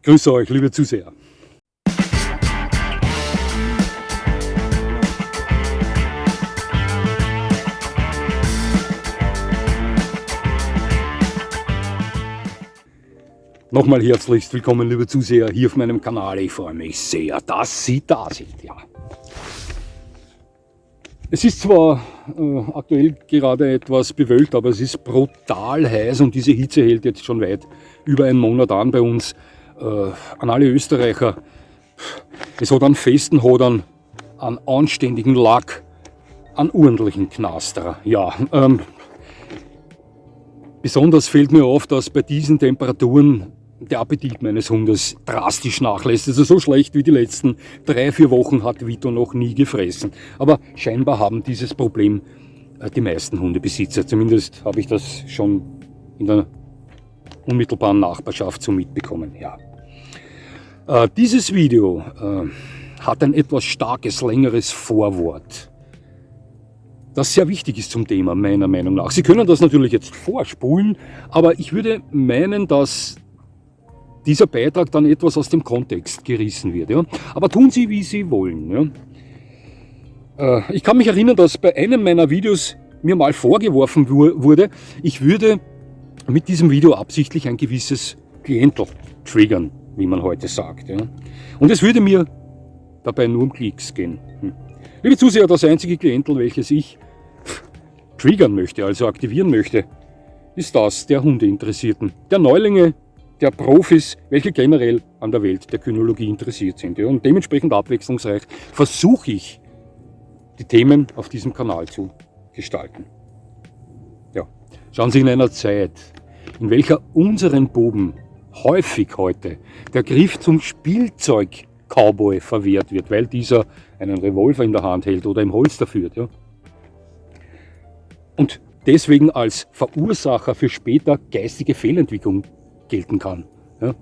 Grüße euch, liebe Zuseher. Nochmal herzlichst willkommen, liebe Zuseher, hier auf meinem Kanal. Ich freue mich sehr, dass Sie da sind. Ja. Es ist zwar aktuell gerade etwas bewölkt, aber es ist brutal heiß und diese Hitze hält jetzt schon weit über einen Monat an bei uns. An alle Österreicher, es hat einen festen Hodern, einen anständigen Lack, einen ordentlichen Knaster. Ja, besonders fällt mir auf, dass bei diesen Temperaturen der Appetit meines Hundes drastisch nachlässt. Also so schlecht wie die letzten 3-4 Wochen hat Vito noch nie gefressen. Aber scheinbar haben dieses Problem die meisten Hundebesitzer. Zumindest habe ich das schon in der unmittelbaren Nachbarschaft so mitbekommen. Ja. Dieses Video hat ein etwas starkes, längeres Vorwort, das sehr wichtig ist zum Thema, meiner Meinung nach. Sie können das natürlich jetzt vorspulen, aber ich würde meinen, dass dieser Beitrag dann etwas aus dem Kontext gerissen wird. Ja? Aber tun Sie, wie Sie wollen. Ja? Ich kann mich erinnern, dass bei einem meiner Videos mir mal vorgeworfen wurde, ich würde mit diesem Video absichtlich ein gewisses Klientel triggern, wie man heute sagt. Ja? Und es würde mir dabei nur um Klicks gehen. Liebe Zuseher, das einzige Klientel, welches ich triggern möchte, also aktivieren möchte, ist das der Hundeinteressierten, der Neulinge, der Profis, welche generell an der Welt der Kynologie interessiert sind. Ja, und dementsprechend abwechslungsreich versuche ich, die Themen auf diesem Kanal zu gestalten. Ja. Schauen Sie, in einer Zeit, in welcher unseren Buben häufig heute der Griff zum Spielzeug-Cowboy verwehrt wird, weil dieser einen Revolver in der Hand hält oder im Holster führt. Ja. Und deswegen als Verursacher für später geistige Fehlentwicklung gelten kann. Ja.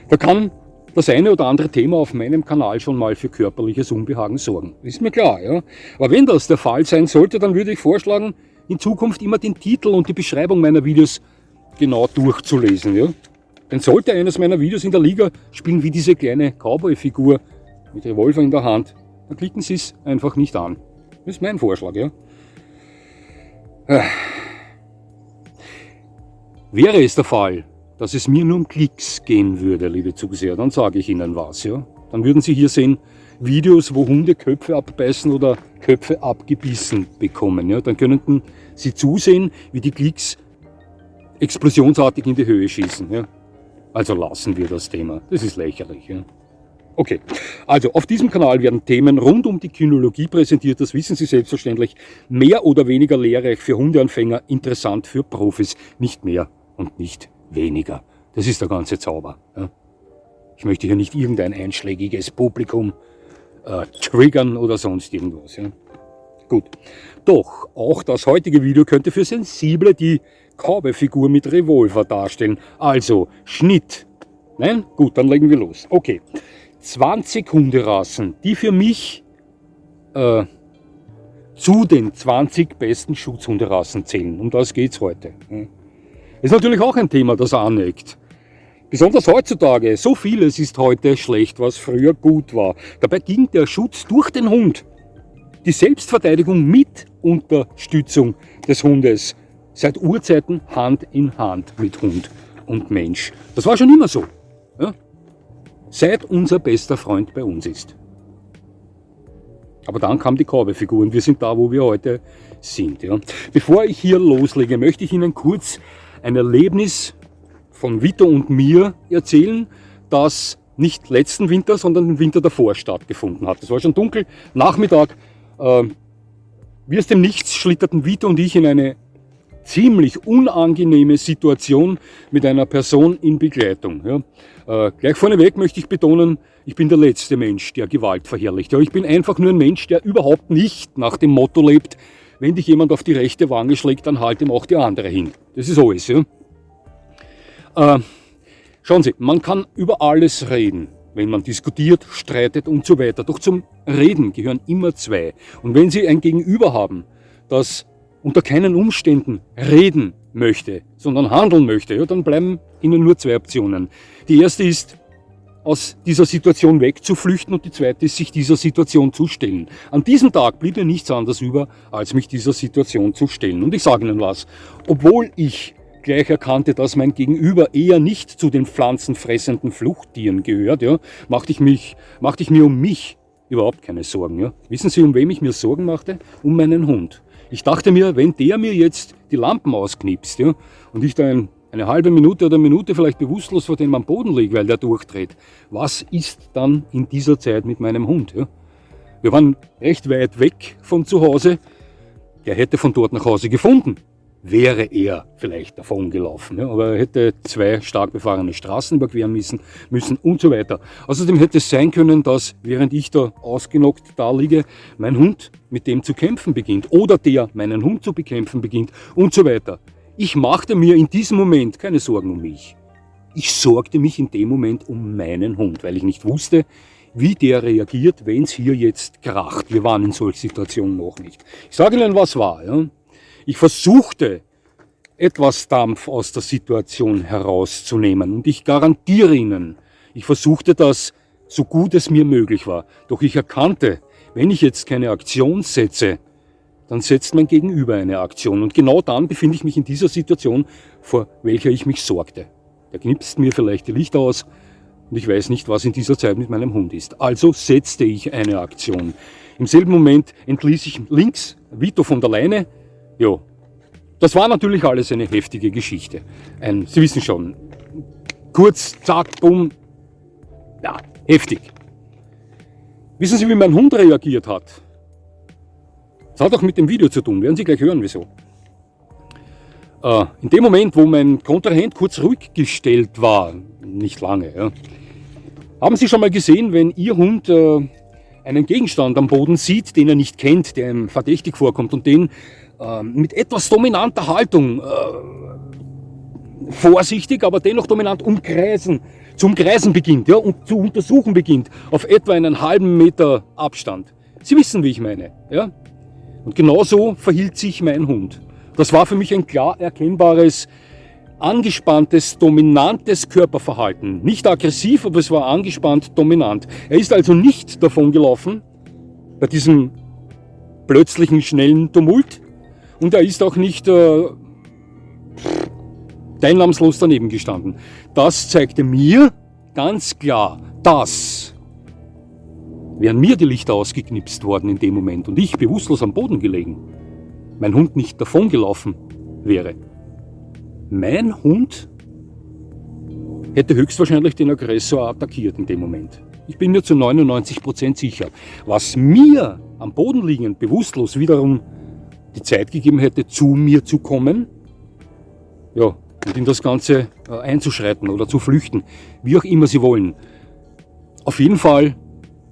Da kann das eine oder andere Thema auf meinem Kanal schon mal für körperliches Unbehagen sorgen. Ist mir klar. Ja. Aber wenn das der Fall sein sollte, dann würde ich vorschlagen, in Zukunft immer den Titel und die Beschreibung meiner Videos genau durchzulesen. Ja. Denn sollte eines meiner Videos in der Liga spielen wie diese kleine Cowboy-Figur mit Revolver in der Hand, dann klicken Sie es einfach nicht an. Das ist mein Vorschlag. Ja. Wäre es der Fall, dass es mir nur um Klicks gehen würde, liebe Zuseher, dann sage ich Ihnen was. Ja? Dann würden Sie hier sehen, Videos, wo Hunde Köpfe abbeißen oder Köpfe abgebissen bekommen. Ja? Dann könnten Sie zusehen, wie die Klicks explosionsartig in die Höhe schießen. Ja? Also lassen wir das Thema. Das ist lächerlich. Ja? Okay, also auf diesem Kanal werden Themen rund um die Kynologie präsentiert, das wissen Sie selbstverständlich, mehr oder weniger lehrreich für Hundeanfänger, interessant für Profis, nicht mehr und nicht weniger. Das ist der ganze Zauber. Ja. Ich möchte hier nicht irgendein einschlägiges Publikum triggern oder sonst irgendwas. Ja. Gut. Doch, auch das heutige Video könnte für Sensible die Cowboy-Figur mit Revolver darstellen. Also, Schnitt. Nein? Gut, dann legen wir los. Okay. 20 Hunderassen, die für mich zu den 20 besten Schutzhunderassen zählen. Um das geht es heute. Ja. Ist natürlich auch ein Thema, das aneckt. Besonders heutzutage. So vieles ist heute schlecht, was früher gut war. Dabei ging der Schutz durch den Hund, die Selbstverteidigung mit Unterstützung des Hundes, seit Urzeiten Hand in Hand mit Hund und Mensch. Das war schon immer so. Ja? Seit unser bester Freund bei uns ist. Aber dann kam die Cowboy-Figur und wir sind da, wo wir heute sind. Ja? Bevor ich hier loslege, möchte ich Ihnen kurz ein Erlebnis von Vito und mir erzählen, das nicht letzten Winter, sondern im Winter davor stattgefunden hat. Es war schon dunkel, Nachmittag. Wie aus dem Nichts schlitterten Vito und ich in eine ziemlich unangenehme Situation mit einer Person in Begleitung. Ja. Gleich vorneweg möchte ich betonen, ich bin der letzte Mensch, der Gewalt verherrlicht. Ja, ich bin einfach nur ein Mensch, der überhaupt nicht nach dem Motto lebt, wenn dich jemand auf die rechte Wange schlägt, dann halt ihm auch die andere hin. Das ist alles. Ja. Schauen Sie, man kann über alles reden, wenn man diskutiert, streitet und so weiter. Doch zum Reden gehören immer zwei. Und wenn Sie ein Gegenüber haben, das unter keinen Umständen reden möchte, sondern handeln möchte, ja, dann bleiben Ihnen nur zwei Optionen. Die erste ist, aus dieser Situation wegzuflüchten und die zweite ist, sich dieser Situation zu stellen. An diesem Tag blieb mir nichts anderes über, als mich dieser Situation zu stellen. Und ich sage Ihnen was, obwohl ich gleich erkannte, dass mein Gegenüber eher nicht zu den pflanzenfressenden Fluchttieren gehört, ja, machte ich mir um mich überhaupt keine Sorgen. Ja. Wissen Sie, um wem ich mir Sorgen machte? Um meinen Hund. Ich dachte mir, wenn der mir jetzt die Lampen ausknipst, ja, und ich da eine halbe Minute oder eine Minute vielleicht bewusstlos vor dem am Boden liege, weil der durchdreht, was ist dann in dieser Zeit mit meinem Hund? Ja? Wir waren recht weit weg von zu Hause. Der hätte von dort nach Hause gefunden. Wäre er vielleicht davon gelaufen. Ja? Aber er hätte 2 stark befahrene Straßen überqueren müssen und so weiter. Außerdem hätte es sein können, dass während ich da ausgenockt da liege, mein Hund mit dem zu kämpfen beginnt. Oder der meinen Hund zu bekämpfen beginnt und so weiter. Ich machte mir in diesem Moment keine Sorgen um mich. Ich sorgte mich in dem Moment um meinen Hund, weil ich nicht wusste, wie der reagiert, wenn es hier jetzt kracht. Wir waren in solchen Situationen noch nicht. Ich sage Ihnen, was war. Ja? Ich versuchte, etwas Dampf aus der Situation herauszunehmen. Und ich garantiere Ihnen, ich versuchte das so gut es mir möglich war. Doch ich erkannte, wenn ich jetzt keine Aktion setze, dann setzt mein Gegenüber eine Aktion. Und genau dann befinde ich mich in dieser Situation, vor welcher ich mich sorgte. Der knipst mir vielleicht die Lichter aus und ich weiß nicht, was in dieser Zeit mit meinem Hund ist. Also setzte ich eine Aktion. Im selben Moment entließ ich links Vito von der Leine. Jo, das war natürlich alles eine heftige Geschichte. Sie wissen schon, kurz, zack, bumm, ja, heftig. Wissen Sie, wie mein Hund reagiert hat? Das hat auch mit dem Video zu tun, werden Sie gleich hören, wieso. In dem Moment, wo mein Kontrahent kurz ruhig gestellt war, nicht lange, ja, haben Sie schon mal gesehen, wenn Ihr Hund einen Gegenstand am Boden sieht, den er nicht kennt, der ihm verdächtig vorkommt und den mit etwas dominanter Haltung, vorsichtig, aber dennoch dominant zum Kreisen beginnt, ja, und zu untersuchen beginnt, auf etwa einen halben Meter Abstand. Sie wissen, wie ich meine, ja? Und genauso verhielt sich mein Hund. Das war für mich ein klar erkennbares, angespanntes, dominantes Körperverhalten. Nicht aggressiv, aber es war angespannt, dominant. Er ist also nicht davon gelaufen, bei diesem plötzlichen, schnellen Tumult. Und er ist auch nicht teilnahmslos daneben gestanden. Das zeigte mir ganz klar, dass wären mir die Lichter ausgeknipst worden in dem Moment und ich bewusstlos am Boden gelegen, mein Hund nicht davongelaufen wäre. Mein Hund hätte höchstwahrscheinlich den Aggressor attackiert in dem Moment. Ich bin mir zu 99% sicher. Was mir am Boden liegend bewusstlos wiederum die Zeit gegeben hätte, zu mir zu kommen, ja, und in das Ganze einzuschreiten oder zu flüchten, wie auch immer Sie wollen. Auf jeden Fall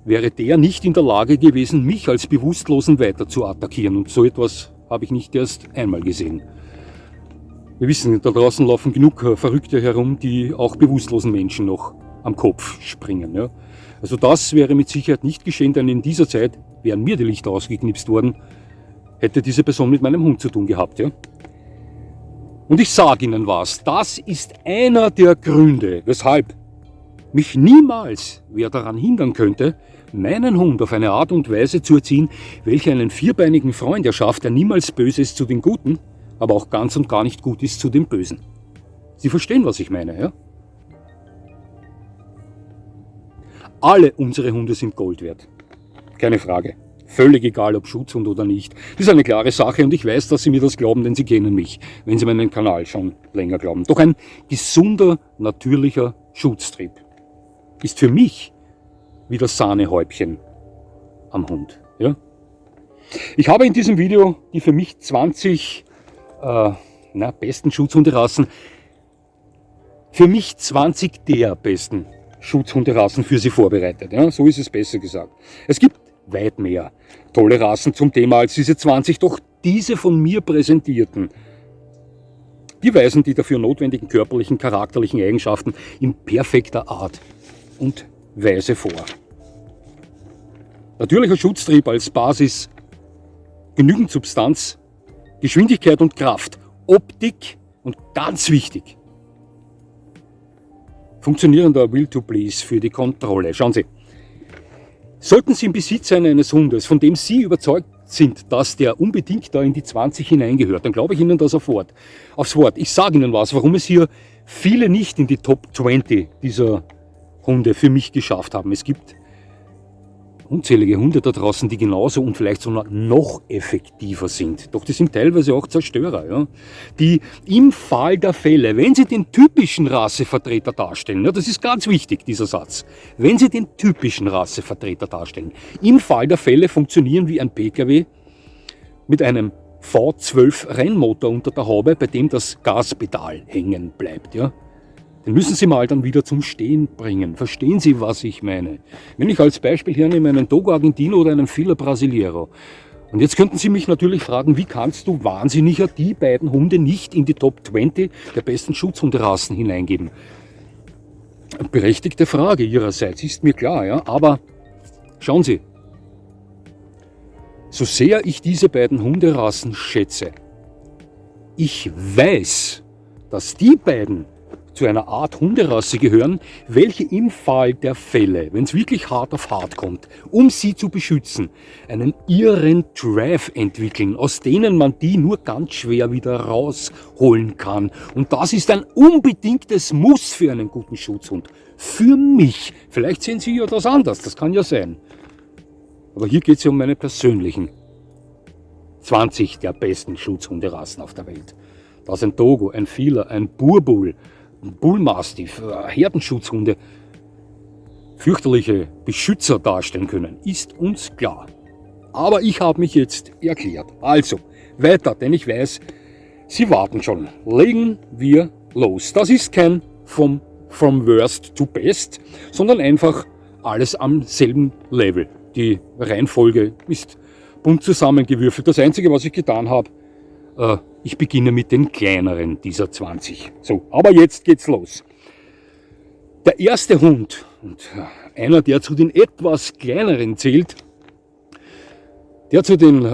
wäre der nicht in der Lage gewesen, mich als Bewusstlosen weiter zu attackieren. Und so etwas habe ich nicht erst einmal gesehen. Wir wissen, da draußen laufen genug Verrückte herum, die auch bewusstlosen Menschen noch am Kopf springen. Ja. Also das wäre mit Sicherheit nicht geschehen, denn in dieser Zeit wären mir die Lichter ausgeknipst worden, hätte diese Person mit meinem Hund zu tun gehabt. Ja. Und ich sage Ihnen was, das ist einer der Gründe, weshalb mich niemals wer daran hindern könnte, meinen Hund auf eine Art und Weise zu erziehen, welche einen vierbeinigen Freund erschafft, der niemals böse ist zu den Guten, aber auch ganz und gar nicht gut ist zu den Bösen. Sie verstehen, was ich meine, ja? Alle unsere Hunde sind Gold wert. Keine Frage. Völlig egal, ob Schutzhund oder nicht. Das ist eine klare Sache und ich weiß, dass Sie mir das glauben, denn Sie kennen mich, wenn Sie meinen Kanal schon länger glauben. Doch ein gesunder, natürlicher Schutztrieb ist für mich wie das Sahnehäubchen am Hund. Ja? Ich habe in diesem Video die für mich 20 besten Schutzhunderassen, für mich 20 der besten Schutzhunderassen für Sie vorbereitet. Ja? So ist es besser gesagt. Es gibt weit mehr tolle Rassen zum Thema als diese 20, doch diese von mir präsentierten, die weisen die dafür notwendigen körperlichen, charakterlichen Eigenschaften in perfekter Art und Weise vor. Natürlicher Schutztrieb als Basis, genügend Substanz, Geschwindigkeit und Kraft, Optik und ganz wichtig, funktionierender Will to Please für die Kontrolle. Schauen Sie, sollten Sie im Besitz sein eines Hundes, von dem Sie überzeugt sind, dass der unbedingt da in die 20 hineingehört, dann glaube ich Ihnen das aufs Wort. Ich sage Ihnen was, warum es hier viele nicht in die Top 20 dieser Hunde für mich geschafft haben. Es gibt unzählige Hunde da draußen, die genauso und vielleicht sogar noch effektiver sind. Doch die sind teilweise auch Zerstörer, ja? Die im Fall der Fälle, wenn sie den typischen Rassevertreter darstellen, ja, das ist ganz wichtig, dieser Satz, wenn sie den typischen Rassevertreter darstellen, im Fall der Fälle funktionieren wie ein PKW mit einem V12 Rennmotor unter der Haube, bei dem das Gaspedal hängen bleibt, ja? Den müssen Sie mal dann wieder zum Stehen bringen. Verstehen Sie, was ich meine? Wenn ich als Beispiel hernehme einen Dogo Argentino oder einen Fila Brasileiro. Und jetzt könnten Sie mich natürlich fragen, wie kannst du Wahnsinniger die beiden Hunde nicht in die Top 20 der besten Schutzhunderassen hineingeben? Berechtigte Frage Ihrerseits, ist mir klar, ja. Aber schauen Sie, so sehr ich diese beiden Hunderassen schätze, ich weiß, dass die beiden zu einer Art Hunderasse gehören, welche im Fall der Fälle, wenn es wirklich hart auf hart kommt, um sie zu beschützen, einen irren Drive entwickeln, aus denen man die nur ganz schwer wieder rausholen kann. Und das ist ein unbedingtes Muss für einen guten Schutzhund. Für mich. Vielleicht sehen Sie ja das anders, das kann ja sein. Aber hier geht es ja um meine persönlichen 20 der besten Schutzhunderassen auf der Welt. Da ist ein Dogo, ein Fila, ein Boerboel, Bullmastiff, Herdenschutzhunde fürchterliche Beschützer darstellen können, ist uns klar. Aber ich habe mich jetzt erklärt. Also, weiter, denn ich weiß, Sie warten schon. Legen wir los. Das ist kein from worst to best, sondern einfach alles am selben Level. Die Reihenfolge ist bunt zusammengewürfelt. Das Einzige, was ich getan habe, ich beginne mit den kleineren dieser 20. So, aber jetzt geht's los. Der erste Hund, und einer, der zu den etwas kleineren zählt, der zu den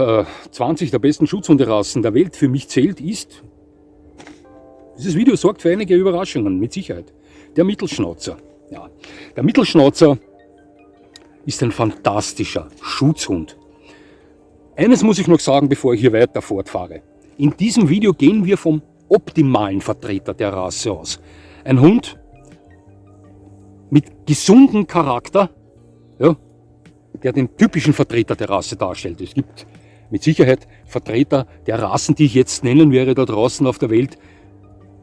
20 der besten Schutzhunderassen der Welt für mich zählt, ist, dieses Video sorgt für einige Überraschungen, mit Sicherheit, der Mittelschnauzer. Ja, der Mittelschnauzer ist ein fantastischer Schutzhund. Eines muss ich noch sagen, bevor ich hier weiter fortfahre. In diesem Video gehen wir vom optimalen Vertreter der Rasse aus. Ein Hund mit gesundem Charakter, ja, der den typischen Vertreter der Rasse darstellt. Es gibt mit Sicherheit Vertreter der Rassen, die ich jetzt nennen werde, da draußen auf der Welt,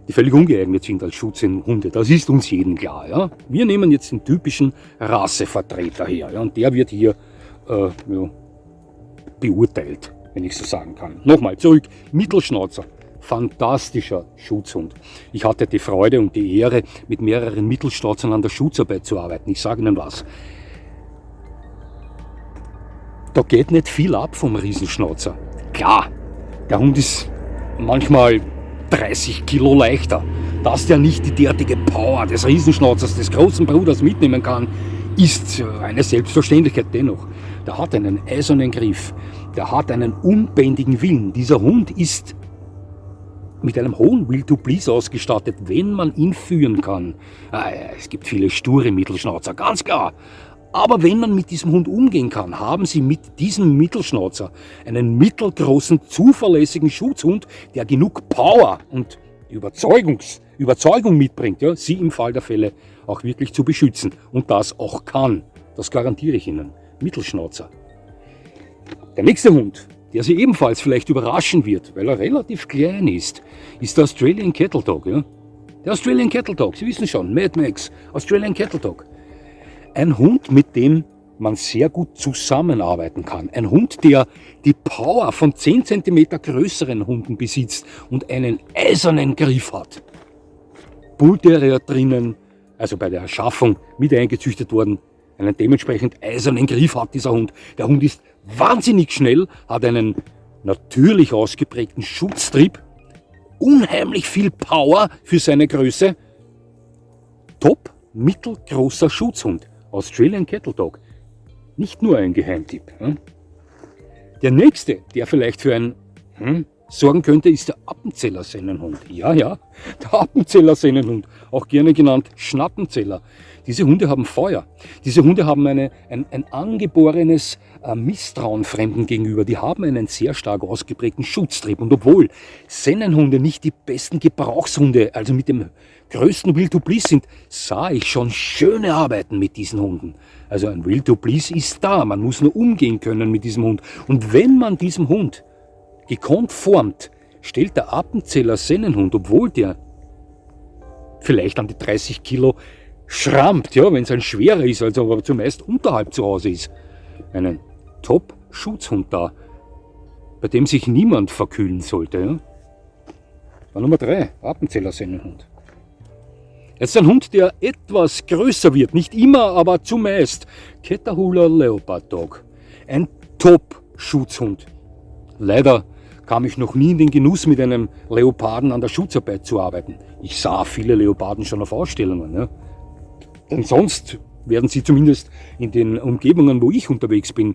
die völlig ungeeignet sind als Schutzhunde. Das ist uns jedem klar. Ja. Wir nehmen jetzt den typischen Rassevertreter her, ja, und der wird hier ja, beurteilt, wenn ich so sagen kann. Nochmal zurück, Mittelschnauzer, fantastischer Schutzhund. Ich hatte die Freude und die Ehre, mit mehreren Mittelschnauzern an der Schutzarbeit zu arbeiten. Ich sage Ihnen was, da geht nicht viel ab vom Riesenschnauzer. Klar, der Hund ist manchmal 30 Kilo leichter. Dass der nicht die derartige Power des Riesenschnauzers, des großen Bruders mitnehmen kann, ist eine Selbstverständlichkeit dennoch. Der hat einen eisernen Griff, der hat einen unbändigen Willen. Dieser Hund ist mit einem hohen Will to Please ausgestattet, wenn man ihn führen kann. Es gibt viele sture Mittelschnauzer, ganz klar. Aber wenn man mit diesem Hund umgehen kann, haben Sie mit diesem Mittelschnauzer einen mittelgroßen, zuverlässigen Schutzhund, der genug Power und Überzeugung mitbringt, ja, Sie im Fall der Fälle auch wirklich zu beschützen. Und das auch kann. Das garantiere ich Ihnen. Mittelschnauzer. Der nächste Hund, der Sie ebenfalls vielleicht überraschen wird, weil er relativ klein ist der Australian Cattle Dog. Ja? Der Australian Cattle Dog, Sie wissen schon, Mad Max, Australian Cattle Dog. Ein Hund, mit dem man sehr gut zusammenarbeiten kann. Ein Hund, der die Power von 10 cm größeren Hunden besitzt und einen eisernen Griff hat. Bull Terrier drinnen, also bei der Erschaffung mit eingezüchtet worden, einen dementsprechend eisernen Griff hat dieser Hund. Der Hund ist wahnsinnig schnell, hat einen natürlich ausgeprägten Schutztrieb, unheimlich viel Power für seine Größe. Top, mittelgroßer Schutzhund. Australian Cattle Dog. Nicht nur ein Geheimtipp. Der nächste, der vielleicht für ein sorgen könnte, ist der Appenzeller Sennenhund. Ja, der Appenzeller Sennenhund, auch gerne genannt Schnappenzeller. Diese Hunde haben Feuer. Diese Hunde haben ein angeborenes Misstrauen Fremden gegenüber. Die haben einen sehr stark ausgeprägten Schutztrieb. Und obwohl Sennenhunde nicht die besten Gebrauchshunde, also mit dem größten Will to Please sind, sah ich schon schöne Arbeiten mit diesen Hunden. Also ein Will to Please ist da. Man muss nur umgehen können mit diesem Hund. Und wenn man diesem Hund gekonnt formt, stellt der Appenzeller Sennenhund, obwohl der vielleicht an die 30 Kilo schrammt, ja, wenn es ein schwerer ist, also aber zumeist unterhalb zu Hause ist, einen Top-Schutzhund da, bei dem sich niemand verkühlen sollte. Ja. War Nummer 3, Appenzeller Sennenhund. Jetzt ein Hund, der etwas größer wird, nicht immer, aber zumeist. Catahoula Leopard Dog, ein Top-Schutzhund. Leider kam ich noch nie in den Genuss, mit einem Leoparden an der Schutzarbeit zu arbeiten. Ich sah viele Leoparden schon auf Ausstellungen. Ja. Denn sonst werden Sie zumindest in den Umgebungen, wo ich unterwegs bin,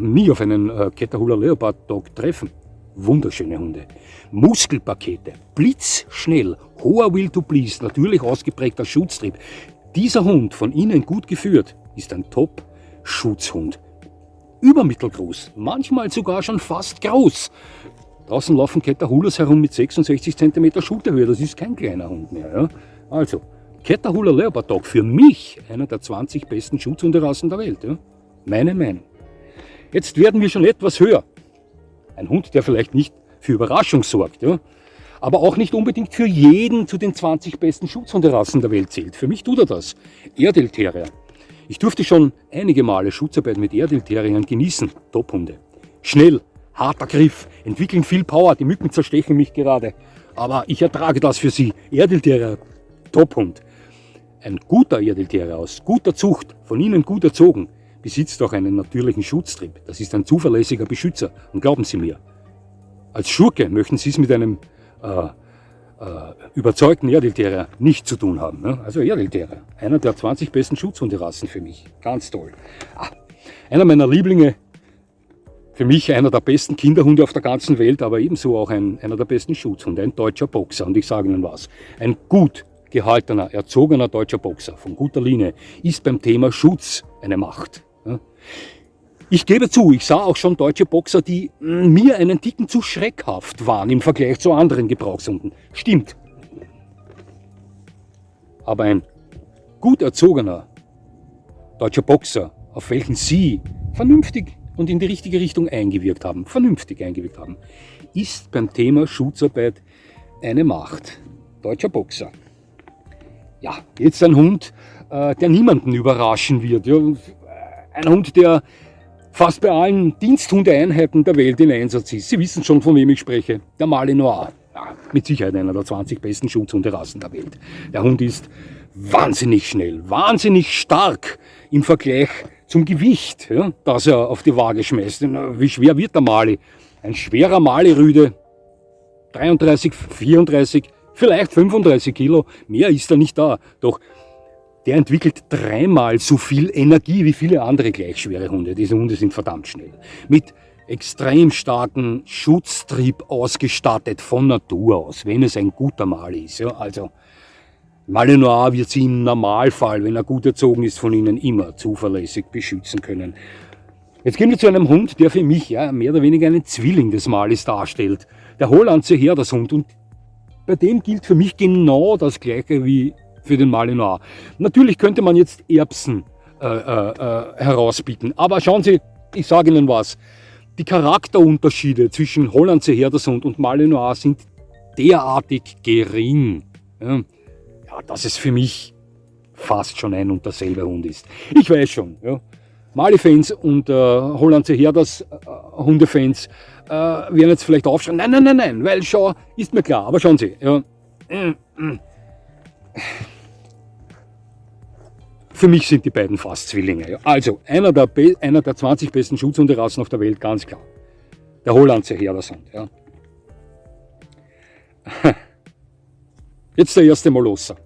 nie auf einen Catahoula Leopard Dog treffen. Wunderschöne Hunde. Muskelpakete, blitzschnell, hoher Will to Please, natürlich ausgeprägter Schutztrieb. Dieser Hund, von Ihnen gut geführt, ist ein Top-Schutzhund. Übermittelgroß, manchmal sogar schon fast groß. Draußen laufen Catahoulas herum mit 66 cm Schulterhöhe, das ist kein kleiner Hund mehr. Ja? Also, Catahoula Leopard Dog, für mich einer der 20 besten Schutzhunderassen der Welt. Ja? Meine Meinung. Jetzt werden wir schon etwas höher. Ein Hund, der vielleicht nicht für Überraschung sorgt, ja? Aber auch nicht unbedingt für jeden zu den 20 besten Schutzhunderassen der Welt zählt. Für mich tut er das. Airedale Terrier. Ich durfte schon einige Male Schutzarbeit mit Airedale Terriern genießen. Tophunde. Schnell, harter Griff, entwickeln viel Power, die Mücken zerstechen mich gerade. Aber ich ertrage das für sie. Airedale Terrier, Tophund. Ein guter Airedale Terrier aus guter Zucht, von Ihnen gut erzogen, besitzt auch einen natürlichen Schutztrieb. Das ist ein zuverlässiger Beschützer. Und glauben Sie mir, als Schurke möchten Sie es mit einem überzeugten Airedale Terrier nicht zu tun haben. Ne? Also Airedale Terrier, einer der 20 besten Schutzhunderassen für mich. Ganz toll. Einer meiner Lieblinge, für mich einer der besten Kinderhunde auf der ganzen Welt, aber ebenso auch einer der besten Schutzhunde, ein deutscher Boxer. Und ich sage Ihnen was, ein gut gehaltener, erzogener deutscher Boxer von guter Linie ist beim Thema Schutz eine Macht. Ich gebe zu, ich sah auch schon deutsche Boxer, die mir einen Ticken zu schreckhaft waren im Vergleich zu anderen Gebrauchshunden. Stimmt. Aber ein gut erzogener deutscher Boxer, auf welchen Sie vernünftig und in die richtige Richtung eingewirkt haben, ist beim Thema Schutzarbeit eine Macht. Deutscher Boxer. Ja, jetzt ein Hund, der niemanden überraschen wird. Ja, ein Hund, der fast bei allen Diensthundeeinheiten der Welt in Einsatz ist. Sie wissen schon, von wem ich spreche. Der Malinois. Ja, mit Sicherheit einer der 20 besten Schutzhunderassen der Welt. Der Hund ist wahnsinnig schnell, wahnsinnig stark im Vergleich zum Gewicht, ja, das er auf die Waage schmeißt. Wie schwer wird der Mali? Ein schwerer Mali-Rüde, 33, 34, vielleicht 35 Kilo. Mehr ist er nicht da. Doch der entwickelt 3-mal so viel Energie wie viele andere gleich schwere Hunde. Diese Hunde sind verdammt schnell. Mit extrem starken Schutztrieb ausgestattet von Natur aus, wenn es ein guter Mali ist. Ja, also Malinois wird Sie im Normalfall, wenn er gut erzogen ist, von Ihnen immer zuverlässig beschützen können. Jetzt gehen wir zu einem Hund, der für mich mehr oder weniger einen Zwilling des Malis darstellt. Der Hollandse Herdershund. Und bei dem gilt für mich genau das Gleiche wie für den Malinois. Natürlich könnte man jetzt Erbsen herausbieten, aber schauen Sie, ich sage Ihnen was, die Charakterunterschiede zwischen Hollandse Herdershund und Malinois sind derartig gering, ja, dass es für mich fast schon ein und derselbe Hund ist. Ich weiß schon, ja, Mali-Fans und Hollandse Hundefans werden jetzt vielleicht aufschreien, nein, weil schau, ist mir klar, aber schauen Sie, ja, für mich sind die beiden fast Zwillinge. Ja. Also, einer der 20 besten Schutzhunderassen auf der Welt, ganz klar. Der Hollandse Herdershund. Ja. Jetzt der erste Molosser.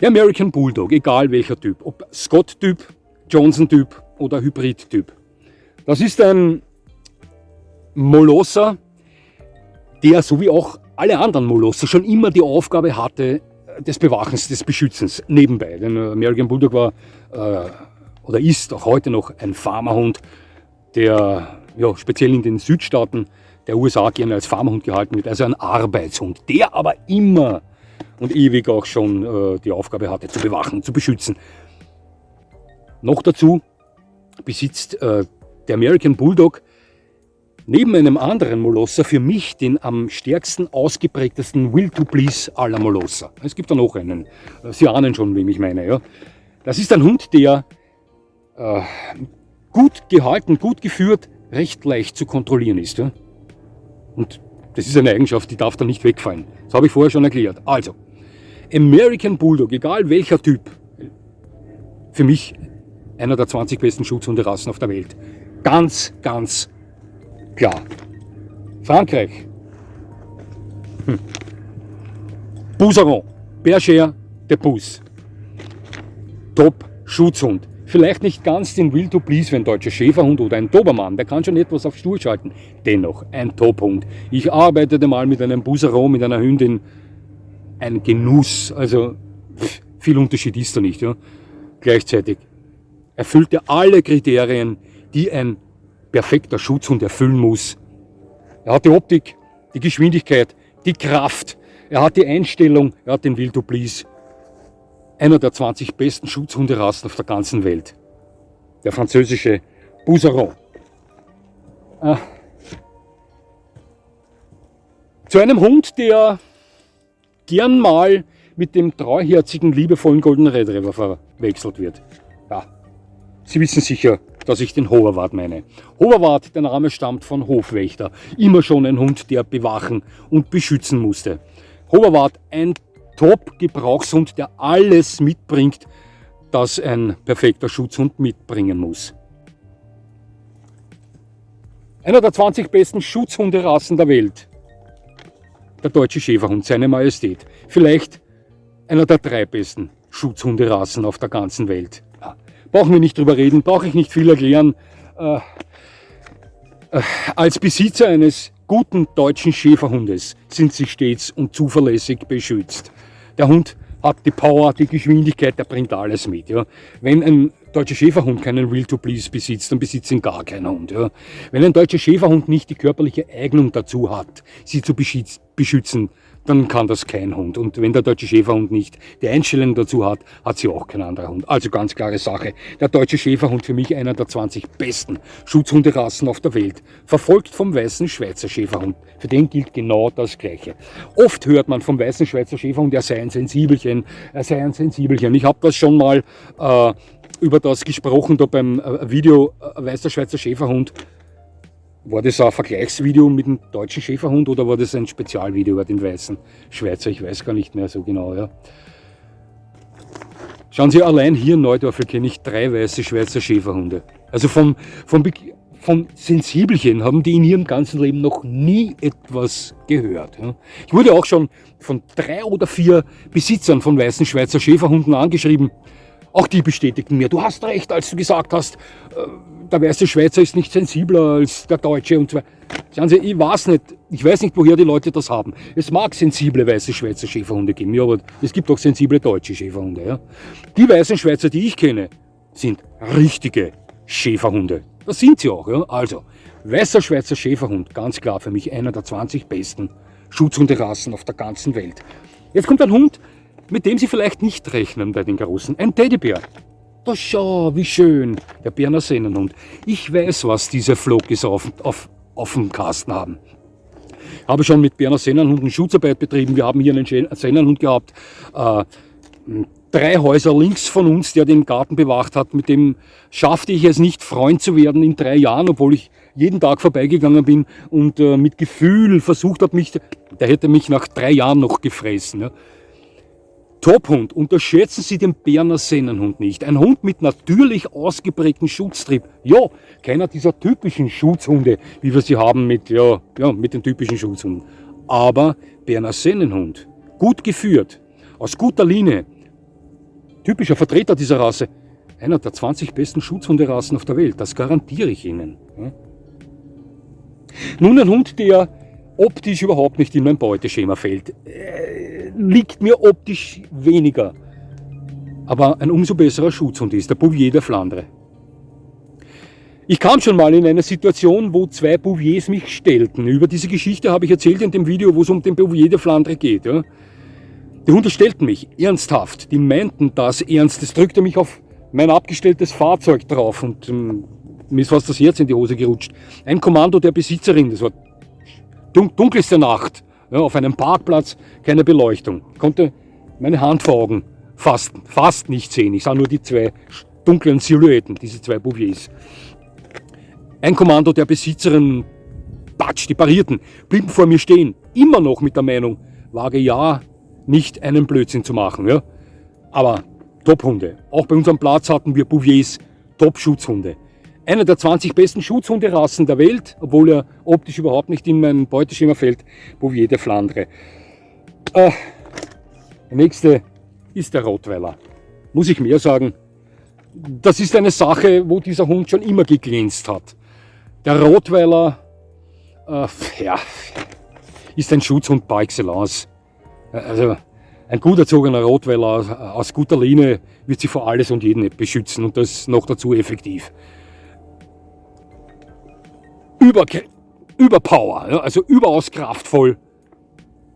Der American Bulldog, egal welcher Typ. Ob Scott-Typ, Johnson-Typ oder Hybrid-Typ. Das ist ein Molosser, der so wie auch alle anderen Molosser schon immer die Aufgabe hatte, des Bewachens, des Beschützens nebenbei. Denn American Bulldog war oder ist auch heute noch ein Farmerhund, der ja, speziell in den Südstaaten der USA gerne als Farmerhund gehalten wird, also ein Arbeitshund, der aber immer und ewig auch schon die Aufgabe hatte, zu bewachen, zu beschützen. Noch dazu besitzt der American Bulldog neben einem anderen Molosser für mich den am stärksten ausgeprägtesten Will to Please aller Molosser. Es gibt da noch einen. Sie ahnen schon, wem ich meine. Ja? Das ist ein Hund, der gut gehalten, gut geführt, recht leicht zu kontrollieren ist. Ja? Und das ist eine Eigenschaft, die darf da nicht wegfallen. Das habe ich vorher schon erklärt. Also, American Bulldog, egal welcher Typ, für mich einer der 20 besten Schutzhunderassen auf der Welt. Ganz, ganz klar. Frankreich. Bouseron, Bergère de Bus. Top-Schutzhund. Vielleicht nicht ganz den Will to Please wie ein deutscher Schäferhund oder ein Dobermann, der kann schon etwas auf Stur schalten. Dennoch ein Top-Hund. Ich arbeitete mal mit einem Bouseron, mit einer Hündin. Ein Genuss. Also viel Unterschied ist da nicht. Ja. Gleichzeitig erfüllte alle Kriterien, die ein perfekter Schutzhund erfüllen muss. Er hat die Optik, die Geschwindigkeit, die Kraft, er hat die Einstellung, er hat den Will to Please. Einer der 20 besten Schutzhunderassen auf der ganzen Welt. Der französische Bouseron. Zu einem Hund, der gern mal mit dem treuherzigen, liebevollen Golden Retriever verwechselt wird. Ja, Sie wissen sicher, dass ich den Hoverwart meine. Hoverwart, der Name stammt von Hofwächter. Immer schon ein Hund, der bewachen und beschützen musste. Hoverwart, ein Top-Gebrauchshund, der alles mitbringt, das ein perfekter Schutzhund mitbringen muss. Einer der 20 besten Schutzhunderassen der Welt. Der deutsche Schäferhund, seine Majestät. Vielleicht einer der 3 besten Schutzhunderassen auf der ganzen Welt. Ja, brauchen wir nicht drüber reden, brauche ich nicht viel erklären. Als Besitzer eines guten deutschen Schäferhundes sind sie stets und zuverlässig beschützt. Der Hund hat die Power, die Geschwindigkeit, der bringt alles mit. Ja. Wenn ein deutscher Schäferhund keinen Will to Please besitzt, dann besitzt ihn gar kein Hund. Ja. Wenn ein deutscher Schäferhund nicht die körperliche Eignung dazu hat, sie zu beschützen, dann kann das kein Hund. Und wenn der deutsche Schäferhund nicht die Einstellung dazu hat, hat sie auch kein anderer Hund. Also ganz klare Sache. Der deutsche Schäferhund für mich einer der 20 besten Schutzhunderassen auf der Welt. Verfolgt vom weißen Schweizer Schäferhund. Für den gilt genau das Gleiche. Oft hört man vom weißen Schweizer Schäferhund, er sei ein Sensibelchen, er sei ein Sensibelchen. Ich habe das schon mal über das gesprochen, da beim Video weißer Schweizer Schäferhund. War das ein Vergleichsvideo mit dem deutschen Schäferhund oder war das ein Spezialvideo über den weißen Schweizer? Ich weiß gar nicht mehr so genau. Ja. Schauen Sie, allein hier in Neudorf kenne ich 3 weiße Schweizer Schäferhunde. Also von Sensibelchen haben die in ihrem ganzen Leben noch nie etwas gehört. Ja. Ich wurde auch schon von 3 oder 4 Besitzern von weißen Schweizer Schäferhunden angeschrieben. Auch die bestätigten mir, du hast recht, als du gesagt hast, der weiße Schweizer ist nicht sensibler als der Deutsche und so weiter. Schauen Sie, ich weiß nicht, woher die Leute das haben. Es mag sensible weiße Schweizer Schäferhunde geben, ja, aber es gibt auch sensible deutsche Schäferhunde. Ja. Die weißen Schweizer, die ich kenne, sind richtige Schäferhunde. Das sind sie auch. Ja. Also, weißer Schweizer Schäferhund, ganz klar für mich einer der 20 besten Schutzhunderassen auf der ganzen Welt. Jetzt kommt ein Hund, mit dem Sie vielleicht nicht rechnen bei den Großen. Ein Teddybär. Da schau, wie schön. Der Berner Sennenhund. Ich weiß, was diese Flokis auf dem Kasten haben. Ich habe schon mit Berner Sennenhunden Schutzarbeit betrieben. Wir haben hier einen Sennenhund gehabt. 3 Häuser links von uns, der den Garten bewacht hat. Mit dem schaffte ich es nicht, Freund zu werden in 3 Jahren, obwohl ich jeden Tag vorbeigegangen bin und mit Gefühl versucht habe, der hätte mich nach 3 Jahren noch gefressen. Ja. Tophund, unterschätzen Sie den Berner Sennenhund nicht. Ein Hund mit natürlich ausgeprägtem Schutztrieb. Ja, keiner dieser typischen Schutzhunde, wie wir sie haben mit den typischen Schutzhunden. Aber Berner Sennenhund, gut geführt, aus guter Linie, typischer Vertreter dieser Rasse, einer der 20 besten Schutzhunderassen auf der Welt, das garantiere ich Ihnen. Nun ein Hund, der optisch überhaupt nicht in mein Beuteschema fällt. Liegt mir optisch weniger. Aber ein umso besserer Schutzhund ist der Bouvier de Flandre. Ich kam schon mal in eine Situation, wo zwei Bouviers mich stellten. Über diese Geschichte habe ich erzählt in dem Video, wo es um den Bouvier de Flandre geht. Ja. Die Hunde stellten mich ernsthaft. Die meinten das ernst. Das drückte mich auf mein abgestelltes Fahrzeug drauf und mir ist fast das Herz in die Hose gerutscht. Ein Kommando der Besitzerin, das war dunkelste Nacht, ja, auf einem Parkplatz, keine Beleuchtung. Konnte meine Hand vor Augen fast nicht sehen. Ich sah nur die zwei dunklen Silhouetten, diese zwei Bouviers. Ein Kommando der Besitzerin, patsch, die parierten, blieben vor mir stehen, immer noch mit der Meinung, wage ja nicht einen Blödsinn zu machen. Ja. Aber Top-Hunde. Auch bei unserem Platz hatten wir Bouviers, Top-Schutzhunde. Einer der 20 besten Schutzhunderassen der Welt, obwohl er optisch überhaupt nicht in mein Beuteschema fällt, Bouvier de Flandre. Der nächste ist der Rottweiler. Muss ich mehr sagen? Das ist eine Sache, wo dieser Hund schon immer geglänzt hat. Der Rottweiler ist ein Schutzhund par excellence. Also ein gut erzogener Rottweiler aus guter Linie wird sie vor alles und jeden beschützen und das noch dazu effektiv. Überpower, ja, also überaus kraftvoll.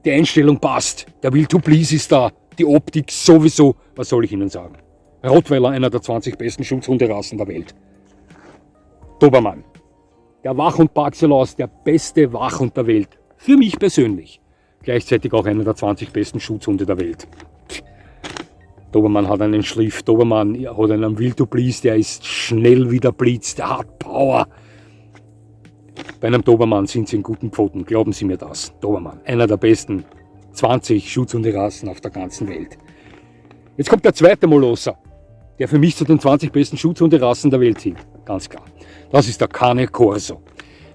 Die Einstellung passt, der Will to Please ist da, die Optik sowieso, was soll ich Ihnen sagen? Rottweiler, einer der 20 besten Schutzhunderassen der Welt. Dobermann, der Wachhund par excellence, der beste Wachhund der Welt. Für mich persönlich. Gleichzeitig auch einer der 20 besten Schutzhunde der Welt. Dobermann hat einen Schliff, Dobermann hat einen Will to Please, der ist schnell wie der Blitz, der hat Power. Bei einem Dobermann sind sie in guten Pfoten, glauben Sie mir das. Dobermann, einer der besten 20 Schutzhunderassen auf der ganzen Welt. Jetzt kommt der zweite Molosser, der für mich zu den 20 besten Schutzhunderassen der Welt zählt. Ganz klar. Das ist der Cane Corso.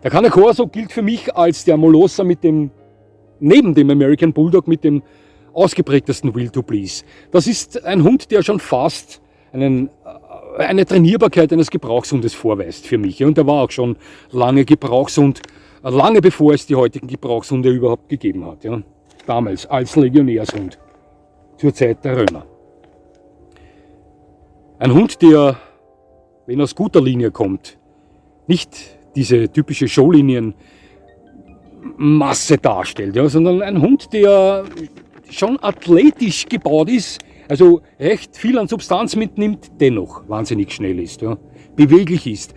Der Cane Corso gilt für mich als der Molosser neben dem American Bulldog mit dem ausgeprägtesten Will to Please. Das ist ein Hund, der schon fast eine Trainierbarkeit eines Gebrauchshundes vorweist für mich. Und er war auch schon lange Gebrauchshund, lange bevor es die heutigen Gebrauchshunde überhaupt gegeben hat. Ja. Damals als Legionärshund, zur Zeit der Römer. Ein Hund, der, wenn er aus guter Linie kommt, nicht diese typische Showlinienmasse darstellt, ja, sondern ein Hund, der schon athletisch gebaut ist, also recht viel an Substanz mitnimmt, dennoch wahnsinnig schnell ist, ja, beweglich ist.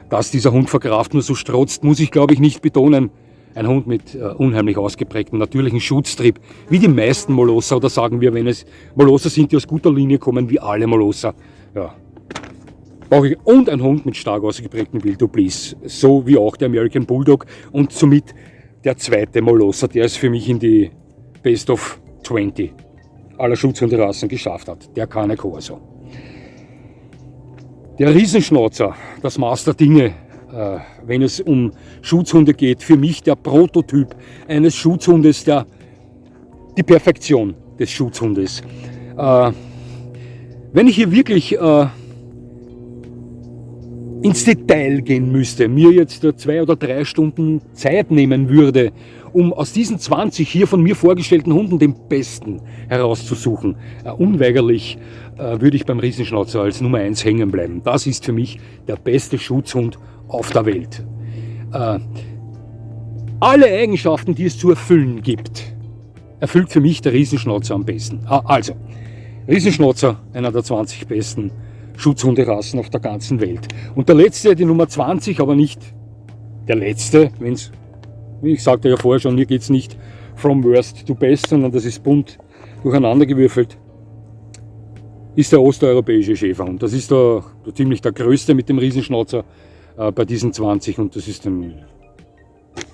Dass dieser Hund vor Kraft nur so strotzt, muss ich glaube ich nicht betonen. Ein Hund mit unheimlich ausgeprägtem natürlichen Schutztrieb, wie die meisten Molosser, oder sagen wir, wenn es Molosser sind, die aus guter Linie kommen, wie alle Molosser. Ja. Und ein Hund mit stark ausgeprägtem Will to Please, so wie auch der American Bulldog und somit der zweite Molosser, der es für mich in die Best of 20 aller Schutzhunderassen geschafft hat, der Cane Corso. Der Riesenschnauzer, das Maß der Dinge, wenn es um Schutzhunde geht, für mich der Prototyp eines Schutzhundes, die Perfektion des Schutzhundes. Wenn ich hier wirklich ins Detail gehen müsste, mir jetzt 2 oder 3 Stunden Zeit nehmen würde, um aus diesen 20 hier von mir vorgestellten Hunden den besten herauszusuchen, unweigerlich würde ich beim Riesenschnauzer als Nummer 1 hängen bleiben. Das ist für mich der beste Schutzhund auf der Welt. Alle Eigenschaften, die es zu erfüllen gibt, erfüllt für mich der Riesenschnauzer am besten. Also, Riesenschnauzer, einer der 20 besten Schutzhunderassen auf der ganzen Welt. Und der letzte, die Nummer 20, aber nicht der letzte, ich sagte ja vorher schon, hier geht es nicht from worst to best, sondern das ist bunt durcheinandergewürfelt, ist der osteuropäische Schäferhund. Das ist ziemlich der größte mit dem Riesenschnauzer bei diesen 20 und das ist ein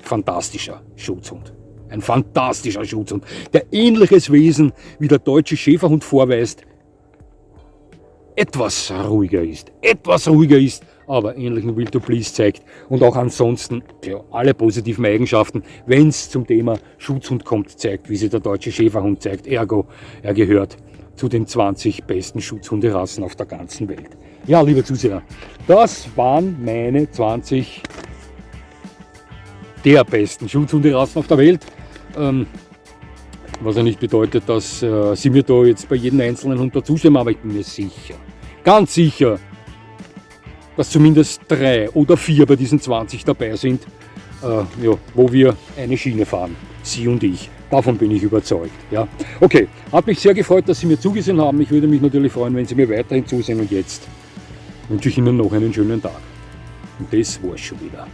fantastischer Schutzhund. Ein fantastischer Schutzhund, der ähnliches Wesen wie der deutsche Schäferhund vorweist, etwas ruhiger ist, aber ähnlichen Will to Please zeigt und auch ansonsten ja, alle positiven Eigenschaften, wenn es zum Thema Schutzhund kommt, zeigt, wie sie der deutsche Schäferhund zeigt. Ergo, er gehört zu den 20 besten Schutzhunderassen auf der ganzen Welt. Ja, liebe Zuseher, das waren meine 20 der besten Schutzhunderassen auf der Welt. Was ja nicht bedeutet, dass Sie mir da jetzt bei jedem einzelnen Hund dazu stimmen, aber ich bin mir sicher, ganz sicher, dass zumindest 3 oder 4 bei diesen 20 dabei sind, ja, wo wir eine Schiene fahren, Sie und ich. Davon bin ich überzeugt. Ja. Okay, hat mich sehr gefreut, dass Sie mir zugesehen haben. Ich würde mich natürlich freuen, wenn Sie mir weiterhin zusehen. Und jetzt wünsche ich Ihnen noch einen schönen Tag. Und das war's schon wieder.